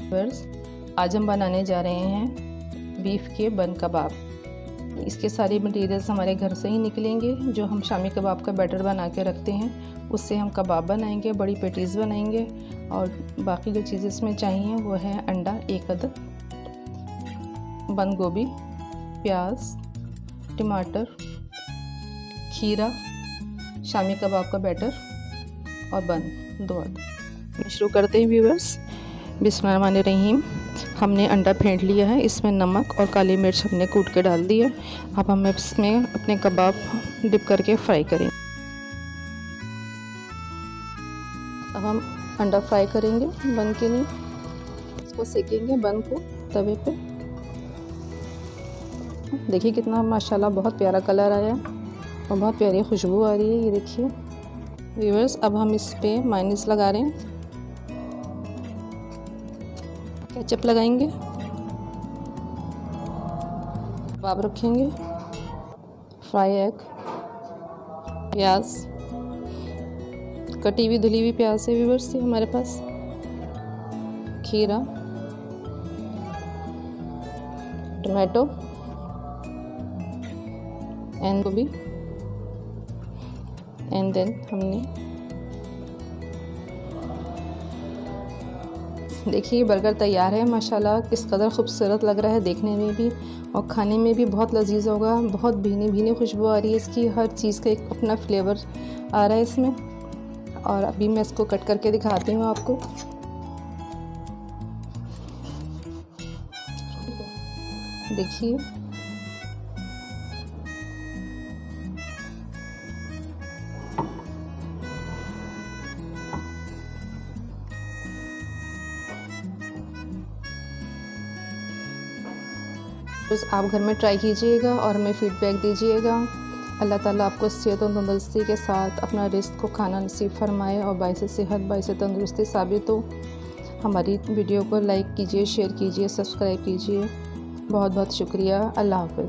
Viewers, आज हम बनाने जा रहे हैं बीफ के बन कबाब। इसके सारे मटेरियल्स हमारे घर से ही निकलेंगे। जो हम शामी कबाब का बैटर बना के रखते हैं उससे हम कबाब बनाएंगे, बड़ी पेटीज़ बनाएंगे। और बाकी जो चीज़ें इसमें चाहिए वो है अंडा 1 अदद, बंद गोभी, प्याज, टमाटर, खीरा, शामी कबाब का बैटर और बन 2 अदद। शुरू करते हैं व्यूअर्स। बिस्मिल्लाहिर्रहमानिर्रहीम। हमने अंडा फेंट लिया है, इसमें नमक और काली मिर्च हमने कूट के डाल दी है। अब हम इसमें अपने कबाब डिप करके फ्राई करेंगे। अब हम अंडा फ्राई करेंगे बन के लिए। इसको सेकेंगे बन को तवे पे। देखिए कितना माशाल्लाह बहुत प्यारा कलर आया और बहुत प्यारी खुशबू आ रही है। ये देखिए व्यूअर्स, अब हम इस पे मायोनीज लगा रहे हैं, केचप लगाएंगे, कबाब रखेंगे, फ्राई एग, प्याज, कटी हुई धुली हुई प्याज है व्यूअर्स ये हमारे पास, खीरा, टमाटो एंड गोभी, एंड देन हमने देखिए बर्गर तैयार है। माशाल्लाह किस कदर खूबसूरत लग रहा है देखने में भी और खाने में भी बहुत लजीज होगा। बहुत भीनी भीनी खुशबू आ रही है इसकी, हर चीज़ का एक अपना फ्लेवर आ रहा है इसमें। और अभी मैं इसको कट करके दिखाती हूँ आपको। देखिए बस आप घर में ट्राई कीजिएगा और हमें फीडबैक दीजिएगा। अल्लाह ताला आपको सेहत और तंदुरुस्ती के साथ अपना रिज़्क़ को खाना नसीब फरमाए और बाइस सेहत बाइस तंदुरुस्ती साबित हो। हमारी वीडियो को लाइक कीजिए, शेयर कीजिए, सब्सक्राइब कीजिए। बहुत बहुत शुक्रिया। अल्लाह हाफ़िज़।